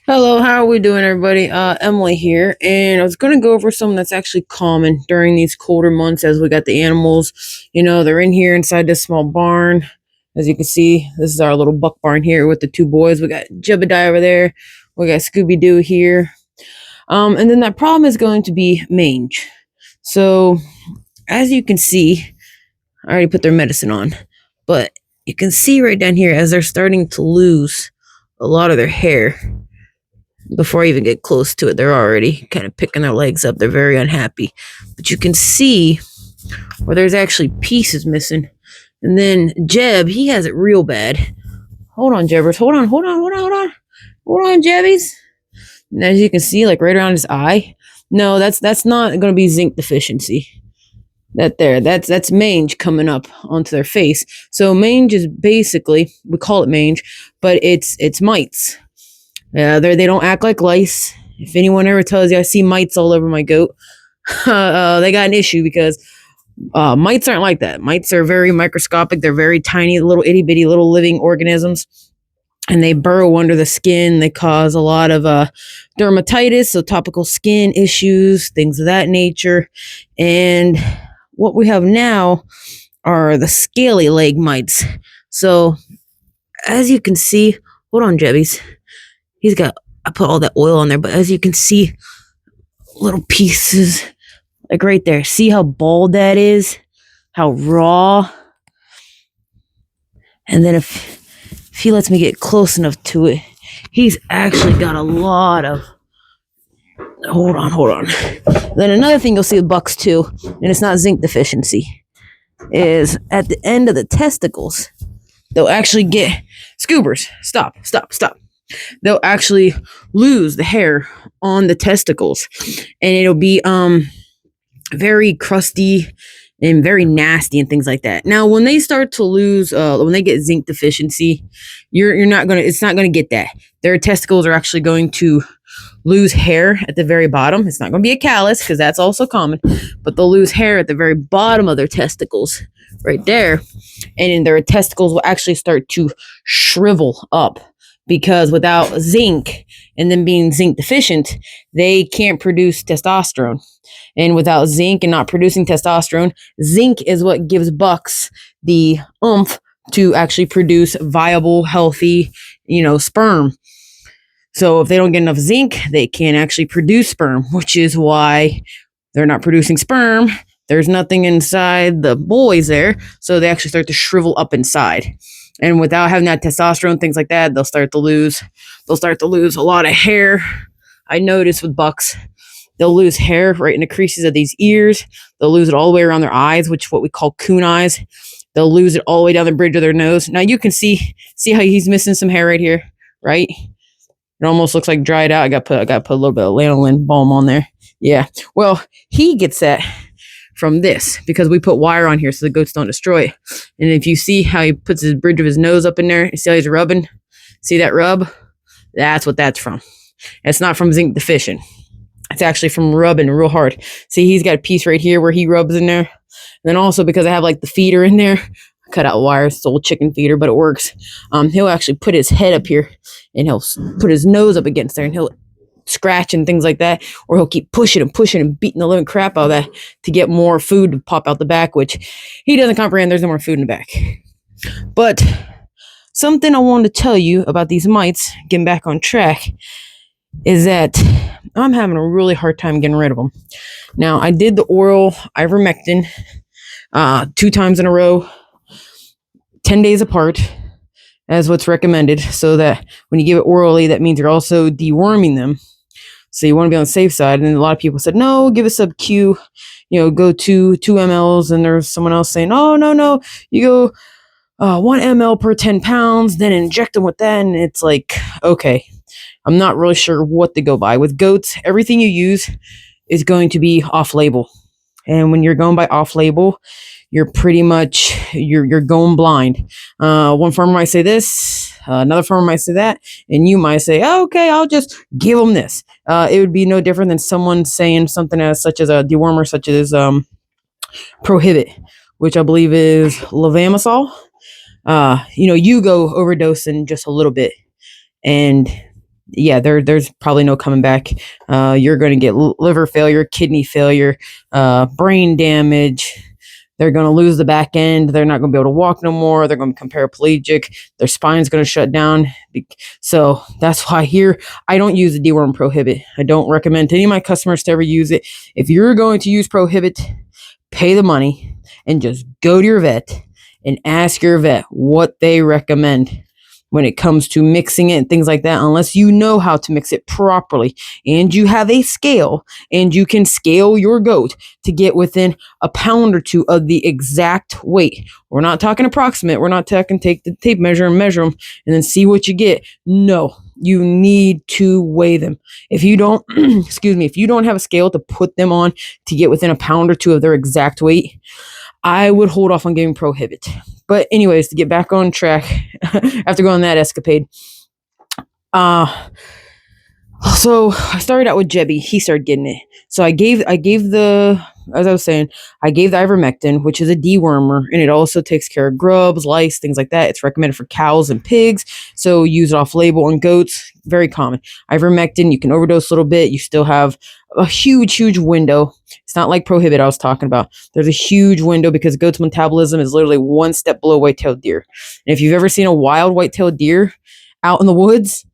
Hello, how are we doing, everybody? Emily here, and I was going to go over something that's actually common during these colder months as we got the animals. They're in here inside this small barn. As you can see, this is our little buck barn here with the two boys. We got Jebediah over there. We got Scooby-Doo here. And then that problem is going to be mange. So, as you can see, I already put their medicine on, but you can see right down here as they're starting to lose a lot of their hair. Before I even get close to it, they're already kind of picking their legs up. They're very unhappy. But you can see where there's actually pieces missing. And then Jeb, he has it real bad. Hold on, Jebbers. Hold on. Hold on, Jebbies. And as you can see, like right around his eye. No, that's not going to be zinc deficiency. That's mange coming up onto their face. So mange is basically, we call it mange, but it's mites. They don't act like lice. If anyone ever tells you I see mites all over my goat, they got an issue because mites aren't like that. Mites are very microscopic. They're very tiny, little itty bitty little living organisms, and they burrow under the skin. They cause a lot of dermatitis, so topical skin issues, things of that nature. And what we have now are the scaly leg mites. So as you can see, hold on, Jebbies. I put all that oil on there, but as you can see, little pieces, like right there. See how bald that is? How raw? And then if he lets me get close enough to it, he's actually got a lot of... Hold on. Then another thing you'll see with bucks too, and it's not zinc deficiency, is at the end of the testicles, they'll actually get... Scoobers, stop. They'll actually lose the hair on the testicles, and it'll be very crusty and very nasty and things like that. Now, when they start to lose, when they get zinc deficiency, it's not gonna get that. Their testicles are actually going to lose hair at the very bottom. It's not gonna be a callus because that's also common, but they'll lose hair at the very bottom of their testicles, right there, and their testicles will actually start to shrivel up. Because without zinc and them being zinc deficient, they can't produce testosterone. And without zinc and not producing testosterone, zinc is what gives bucks the oomph to actually produce viable, healthy, sperm. So if they don't get enough zinc, they can't actually produce sperm, which is why they're not producing sperm. There's nothing inside the boys there, so they actually start to shrivel up inside. And without having that testosterone, things like that, they'll start to lose a lot of hair. I notice with bucks, they'll lose hair right in the creases of these ears. They'll lose it all the way around their eyes, which is what we call coon eyes. They'll lose it all the way down the bridge of their nose. Now you can see how he's missing some hair right here, right? It almost looks like dried out. I got to put a little bit of lanolin balm on there. Yeah. Well, he gets that from this because we put wire on here so the goats don't destroy it. And if you see how he puts his bridge of his nose up in there, you see how he's rubbing? See that rub? That's what that's from. It's not from zinc deficient. It's actually from rubbing real hard. See, he's got a piece right here where he rubs in there. And then also because I have like the feeder in there, I cut out wires, it's old chicken feeder, but it works. He'll actually put his head up here and he'll put his nose up against there and he'll scratch and things like that, or he'll keep pushing and beating the living crap out of that to get more food to pop out the back, which he doesn't comprehend. There's no more food in the back. But something I wanted to tell you about these mites, getting back on track, is that I'm having a really hard time getting rid of them. Now, I did the oral ivermectin 2 times in a row, 10 days apart, as what's recommended, so that when you give it orally, that means you're also deworming them. So you want to be on the safe side. And then a lot of people said, no, give it sub-Q, go 2 mLs. And there's someone else saying, oh, no, you go 1 ml per 10 pounds, then inject them with that. And it's like, okay, I'm not really sure what to go by. With goats, everything you use is going to be off-label. And when you're going by off-label, you're pretty much, you're going blind. One farmer might say this, another farmer might say that, and you might say, oh, okay, I'll just give them this. It would be no different than someone saying something such as a dewormer, such as Prohibit, which I believe is levamisole. You go overdosing just a little bit, and yeah, there's probably no coming back. You're going to get liver failure, kidney failure, brain damage. They're going to lose the back end. They're not going to be able to walk no more. They're going to become paraplegic. Their spine's going to shut down. So that's why here I don't use the deworm Prohibit. I don't recommend to any of my customers to ever use it. If you're going to use Prohibit, pay the money and just go to your vet and ask your vet what they recommend when it comes to mixing it and things like that, unless you know how to mix it properly and you have a scale and you can scale your goat to get within a pound or two of the exact weight. We're not talking approximate. We're not talking take the tape measure and measure them and then see what you get. No, you need to weigh them. If you don't, excuse me, if you don't have a scale to put them on to get within a pound or two of their exact weight, I would hold off on giving Prohibit. But anyways, to get back on track, after going on that escapade, so I started out with Jebby. He started getting it. So I gave the, as I was saying, I gave the ivermectin, which is a dewormer, and it also takes care of grubs, lice, things like that. It's recommended for cows and pigs, so use it off label on goats. Very common. Ivermectin, you can overdose a little bit. You still have a huge window. It's not like Prohibit I was talking about. There's a huge window because goat's metabolism is literally one step below white-tailed deer. And if you've ever seen a wild white-tailed deer out in the woods,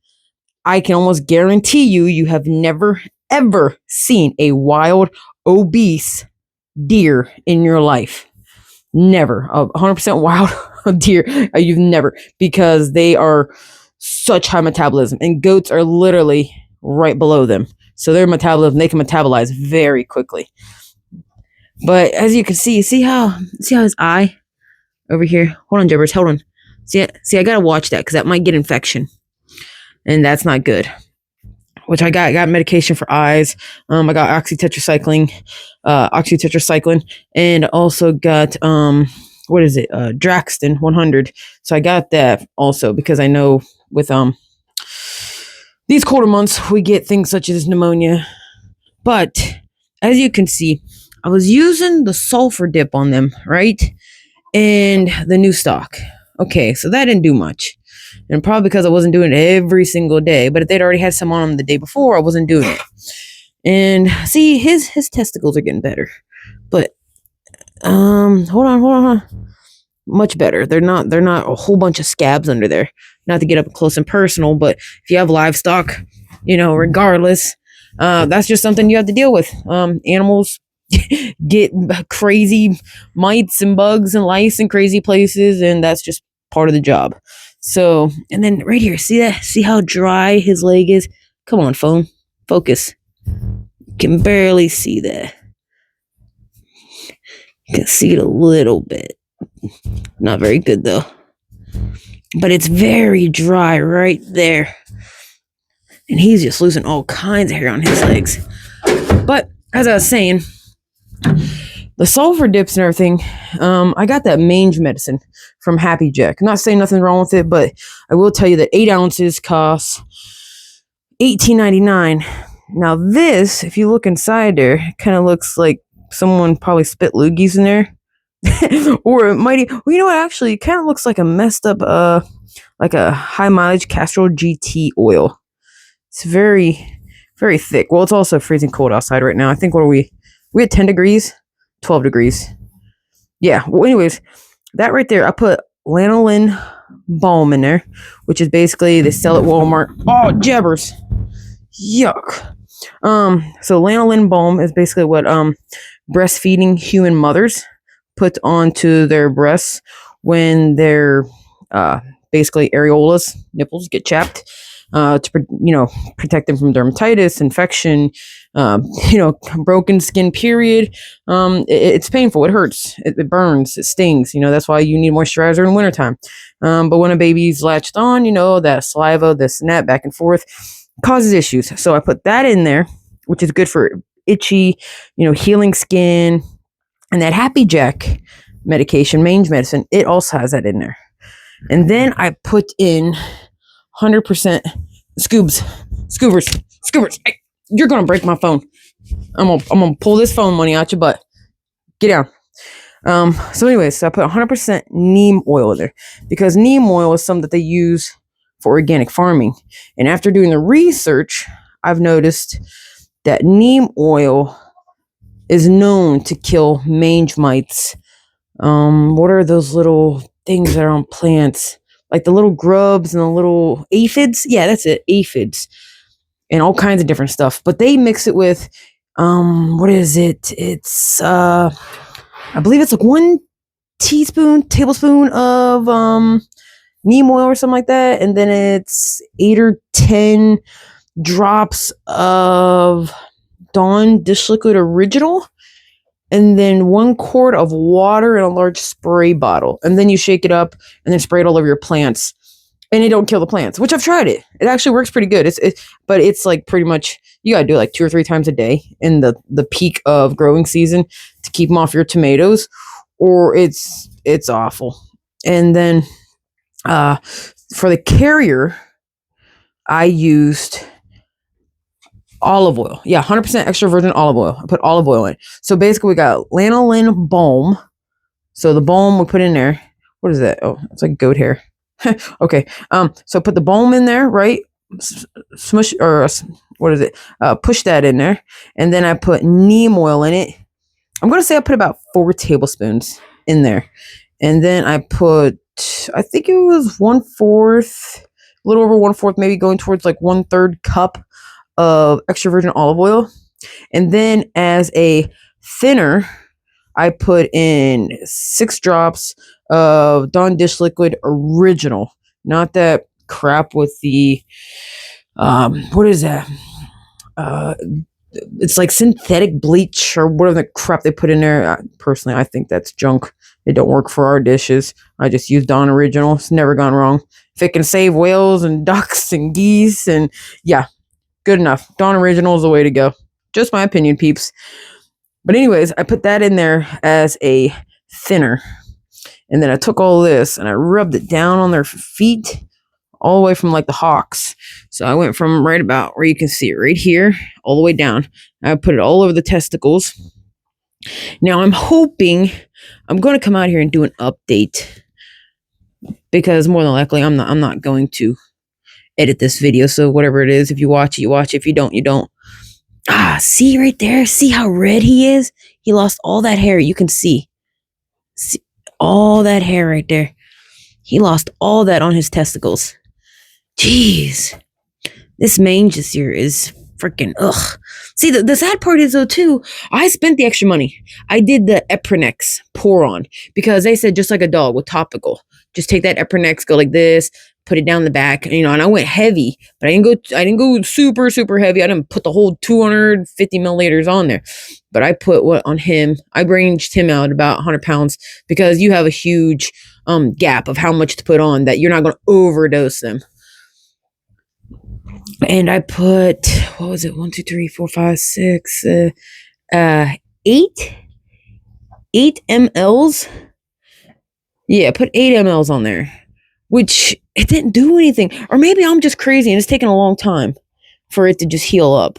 I can almost guarantee you have never, ever seen a wild, obese deer in your life. Never. 100% wild deer. You've never. Because they are such high metabolism. And goats are literally right below them. So their metabolism, they can metabolize very quickly. But as you can see how his eye over here? Hold on, Jabbers, hold on. See, I gotta watch that because that might get infection. And that's not good. Which I got medication for eyes. I got oxytetracycline, and also got what is it? Draxton 100. So I got that also because I know with these colder months we get things such as pneumonia. But as you can see, I was using the sulfur dip on them, right? And the new stock. Okay, so that didn't do much. And probably because I wasn't doing it every single day. But if they'd already had some on them the day before, I wasn't doing it. And see, his testicles are getting better. But hold on. Much better. They're not a whole bunch of scabs under there. Not to get up close and personal, but if you have livestock, regardless, that's just something you have to deal with. Animals get crazy mites and bugs and lice in crazy places, and that's just part of the job. So, and then right here, see that? See how dry his leg is? Come on, phone. Focus. You can barely see that. You can see it a little bit. Not very good, though. But it's very dry right there. And he's just losing all kinds of hair on his legs. But, as I was saying, the sulfur dips and everything, I got that Mange medicine from Happy Jack. I'm not saying nothing wrong with it, but I will tell you that 8 ounces costs $18.99. Now this, if you look inside there, it kind of looks like someone probably spit loogies in there. Or it might, well, you know what, actually, it kind of looks like a messed up, like a high mileage Castrol GT oil. It's very, very thick. Well, it's also freezing cold outside right now. I think, what are we? We at 10 degrees? 12 degrees. Yeah, well, anyways, that right there, I put lanolin balm in there, which is basically, they sell at Walmart. Oh, jabbers. Yuck. So lanolin balm is basically what breastfeeding human mothers put onto their breasts when their basically areolas, nipples, get chapped. To protect them from dermatitis, infection, broken skin, period. It's painful. It hurts. It burns. It stings. That's why you need moisturizer in wintertime. But when a baby's latched on, that saliva, this and that, back and forth, causes issues. So I put that in there, which is good for itchy, healing skin. And that Happy Jack medication, Mange medicine, it also has that in there. And then I put in 100% scoobers. Hey, you're gonna break my phone. I'm gonna pull this phone money out your butt. Get down. So anyways, so I put 100% neem oil in there because neem oil is something that they use for organic farming. And after doing the research, I've noticed that neem oil is known to kill mange mites. What are those little things that are on plants? Like the little grubs and the little aphids? Yeah, that's it, aphids. And all kinds of different stuff. But they mix it with, what is it? It's, I believe it's like 1 tablespoon of, neem oil or something like that. And then it's 8 or 10 drops of Dawn dish liquid original, and then 1 quart of water in a large spray bottle. And then you shake it up and then spray it all over your plants. And it don't kill the plants, which I've tried it. It actually works pretty good. But it's like pretty much, you gotta do it like 2 or 3 times a day in the peak of growing season to keep them off your tomatoes, or it's awful. And then for the carrier, I used olive oil. Yeah, 100% extra virgin olive oil. I put olive oil in. So basically we got lanolin balm. So the balm we put in there. What is that? Oh, it's like goat hair. Okay. So put the balm in there, right? Smush, or what is it? Push that in there. And then I put neem oil in it. I'm going to say I put about 4 tablespoons in there. And then I put, I think it was 1/4, a little over 1/4, maybe going towards like 1/3 cup of extra virgin olive oil. And then as a thinner, I put in 6 drops of Dawn dish liquid original, not that crap with the what is that? It's like synthetic bleach or whatever the crap they put in there. Personally, I think that's junk. It don't work for our dishes. I just use Dawn original. It's never gone wrong. If it can save whales and ducks and geese, and yeah, good enough. Dawn original is the way to go. Just my opinion, peeps. But anyways, I put that in there as a thinner. And then I took all this and I rubbed it down on their feet, all the way from like the hocks. So I went from right about where you can see it right here, all the way down. I put it all over the testicles. Now I'm hoping I'm going to come out here and do an update, because more than likely I'm not going to edit this video. So whatever it is, if you watch it, you watch it. If you don't, you don't. See right there? See how red he is? He lost all that hair. You can see all that hair right there. He lost all that on his testicles. Jeez. This mange this year is freaking ugh. See, the sad part is though too, I spent the extra money. I did the Eprenex pour on because they said just like a dog with topical. Just take that Eprenex, go like this, put it down the back, and I went heavy, but I didn't go super, super heavy. I didn't put the whole 250 milliliters on there, but I put what on him. I ranged him out about 100 pounds because you have a huge gap of how much to put on that you're not going to overdose them. And I put, what was it? 1, 2, 3, 4, 5, 6, 8 mLs. Yeah, I put 8 mLs on there, which it didn't do anything. Or maybe I'm just crazy and it's taking a long time for it to just heal up.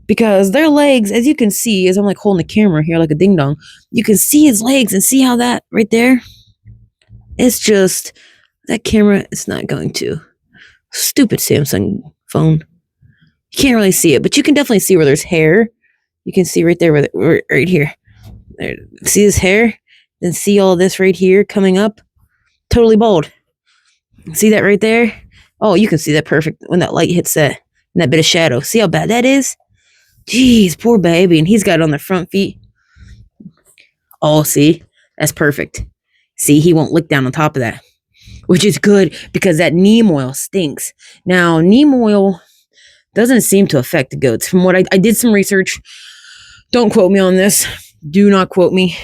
Because their legs, as you can see, as I'm like holding the camera here like a ding dong, you can see his legs and see how that right there. It's just, that camera is not going to. Stupid Samsung phone. You can't really see it, but you can definitely see where there's hair. You can see right there, right here. There, see his hair? Then see all this right here coming up? Totally bald. See that right there? Oh, you can see that perfect when that light hits that, and that bit of shadow. See how bad that is? Jeez, poor baby. And he's got it on the front feet. Oh, see? That's perfect. See, he won't lick down on top of that, which is good because that neem oil stinks. Now, neem oil doesn't seem to affect the goats. From what I did some research. Don't quote me on this. Do not quote me.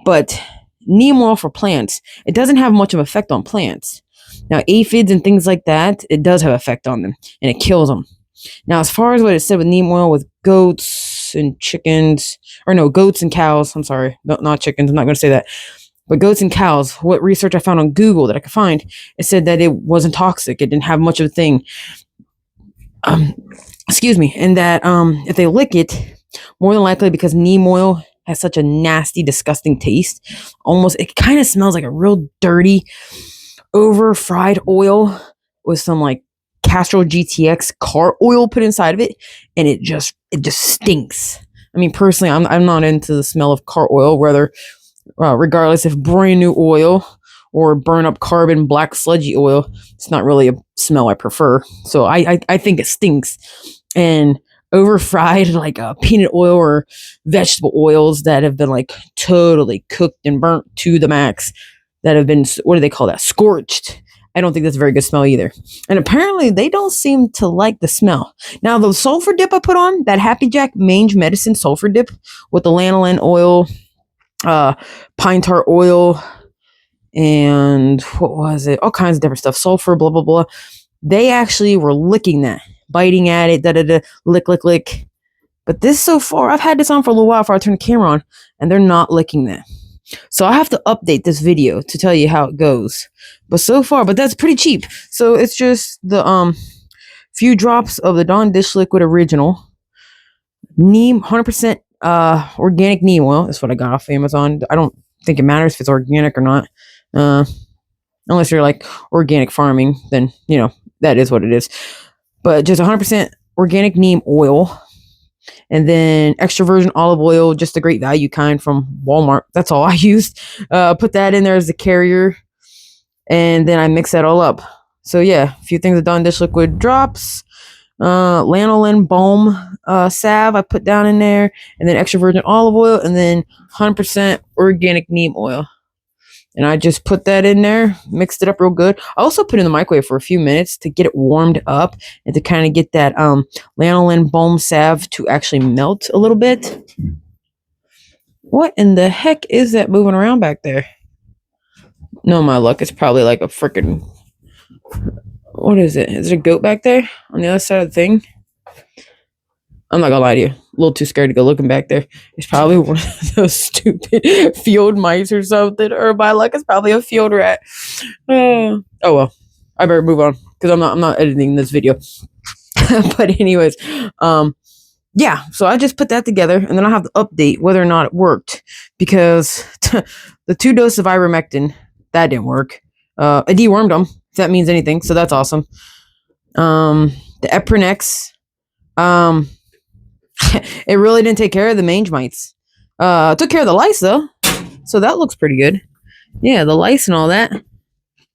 But neem oil for plants, it doesn't have much of an effect on plants. Now, aphids and things like that, it does have effect on them, and it kills them. Now, as far as what it said with neem oil with goats and chickens, or no, goats and cows, I'm sorry, no, not chickens, I'm not going to say that, but goats and cows, what research I found on Google that I could find, it said that it wasn't toxic, it didn't have much of a thing, excuse me, and that if they lick it, more than likely because neem oil has such a nasty, disgusting taste, almost, it kind of smells like a real dirty, over fried oil, with some like Castrol GTX car oil put inside of it, and it just stinks. I mean, personally, I'm not into the smell of car oil, whether regardless if brand new oil or burn up carbon black sludgy oil. It's not really a smell I prefer. So I think it stinks. And over fried like peanut oil or vegetable oils that have been like totally cooked and burnt to the max, that have been, what do they call that, scorched. I don't think that's a very good smell either. And apparently they don't seem to like the smell. Now the sulfur dip I put on, that Happy Jack Mange medicine sulfur dip with the lanolin oil, pine tar oil, and what was it, all kinds of different stuff, sulfur, blah blah blah. They actually were licking that, biting at it, lick. But this, so far, I've had this on for a little while before I turn the camera on, and they're not licking that. So I have to update this video to tell you how it goes. But so far, but that's pretty cheap. So it's just the few drops of the Dawn Dish Liquid Original Neem, 100% organic neem oil. That's what I got off Amazon. I don't think it matters if it's organic or not. Unless you're like organic farming, then, you know, that is what it is. But just 100% organic neem oil. And then extra virgin olive oil, just a great value kind from Walmart. That's all I used. Put that in there as the carrier. And then I mix that all up. So yeah, a few things of Dawn Dish Liquid drops. Lanolin balm salve I put down in there. And then extra virgin olive oil. And then 100% organic neem oil. And I just put that in there, mixed it up real good. I also put it in the microwave for a few minutes to get it warmed up and to kind of get that lanolin balm salve to actually melt a little bit. What in the heck is that moving around back there? No, my luck, it's probably like a freaking... What is it? Is there a goat back there on the other side of the thing? I'm not gonna lie to you. A little too scared to go looking back there. It's probably one of those stupid field mice or something. Or by luck, it's probably a field rat. Oh well. I better move on because I'm not editing this video. But anyways, yeah. So I just put that together, and then I have to update whether or not it worked, because the 2 doses of ivermectin, that didn't work. I dewormed them, if that means anything. So that's awesome. The Eprinex, it really didn't take care of the mange mites. Took care of the lice though, so that looks pretty good. Yeah, the lice and all that.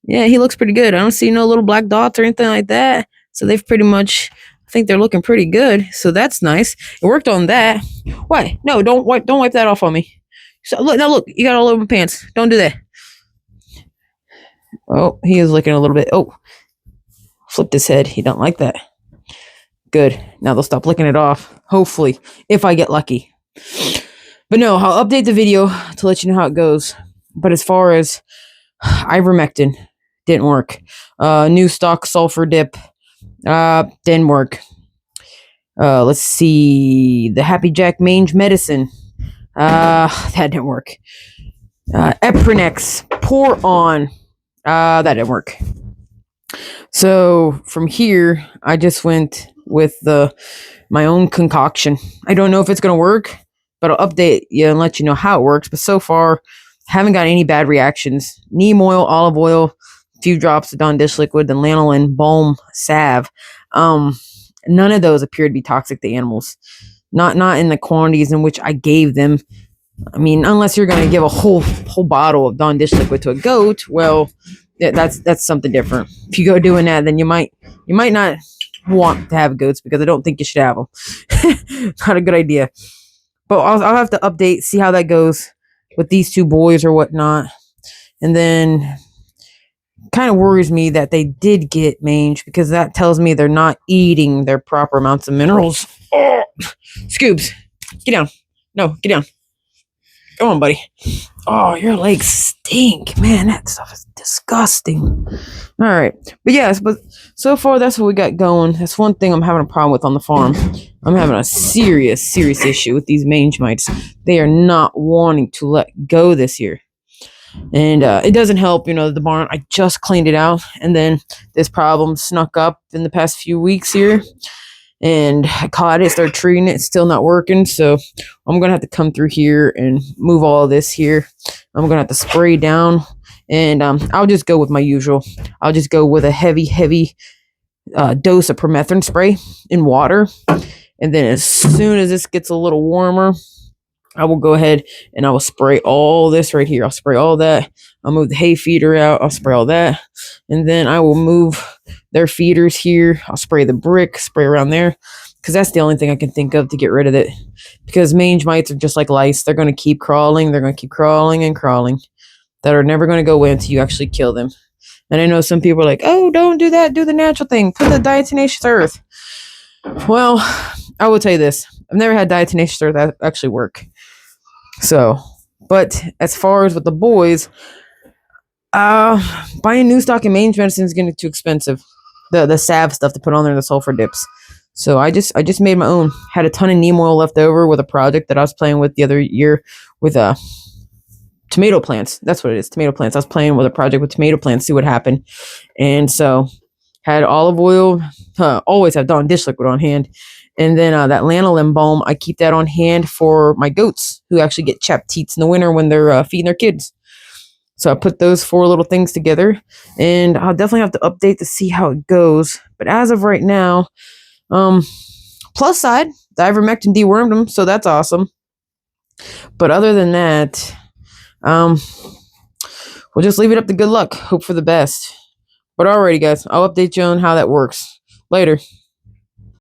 Yeah, he looks pretty good. I don't see no little black dots or anything like that. So they've pretty much, I think they're looking pretty good. So that's nice. It worked on that. Why? No, don't wipe that off on me. So look, you got all over my pants. Don't do that. Oh, he is licking a little bit. Oh, flipped his head. He don't like that. Good. Now they'll stop licking it off. Hopefully, if I get lucky. But no, I'll update the video to let you know how it goes. But as far as ivermectin, didn't work. New stock sulfur dip, didn't work. Let's see. The Happy Jack Mange medicine, that didn't work. Eprinex pour on, that didn't work. So from here, I just went with my own concoction. I don't know if it's going to work, but I'll update you and let you know how it works. But so far, haven't got any bad reactions. Neem oil, olive oil, a few drops of Dawn Dish Liquid, and lanolin balm salve. None of those appear to be toxic to animals. Not in the quantities in which I gave them. I mean, unless you're going to give a whole bottle of Dawn Dish Liquid to a goat, well, that's something different. If you go doing that, then you might not want to have goats, because I don't think you should have them. Not a good idea. But I'll have to update, see how that goes with these 2 boys or whatnot. And then kind of worries me that they did get mange, because that tells me they're not eating their proper amounts of minerals. Oh, Scoobs, get down. No, get down. Come on, buddy. Oh, your legs stink. Man, that stuff is disgusting. All right. But yes, but so far that's what we got going. That's one thing I'm having a problem with on the farm. I'm having a serious issue with these mange mites. They are not wanting to let go this year. And it doesn't help, the barn. I just cleaned it out, and then this problem snuck up in the past few weeks here. And I caught it, started treating it. It's still not working, so I'm going to have to come through here and move all of this here. I'm gonna have to spray down, and I'll just go with my usual. I'll just go with a heavy dose of permethrin spray in water, and then as soon as this gets a little warmer, I will go ahead and I will spray all this right here. I'll spray all that. I'll move the hay feeder out. I'll spray all that. And then I will move their feeders here. I'll spray the brick, spray around there. Because that's the only thing I can think of to get rid of it. Because mange mites are just like lice. They're going to keep crawling. They're going to keep crawling and crawling. That are never going to go away until you actually kill them. And I know some people are like, oh, don't do that. Do the natural thing. Put the diatomaceous earth. Well, I will tell you this. I've never had diatomaceous earth that actually work. So, but as far as with the boys, buying new stock and mange medicine is getting too expensive. The salve stuff to put on there, the sulfur dips. So I just made my own. Had a ton of neem oil left over with a project that I was playing with the other year with tomato plants. That's what it is, tomato plants. I was playing with a project with tomato plants, see what happened. And so had olive oil, always have Dawn dish liquid on hand. And then that lanolin balm, I keep that on hand for my goats who actually get chapped teats in the winter when they're feeding their kids. So I put those 4 little things together, and I'll definitely have to update to see how it goes. But as of right now, plus side, the ivermectin dewormed them, so that's awesome. But other than that, we'll just leave it up to good luck. Hope for the best. But alrighty, guys, I'll update you on how that works later.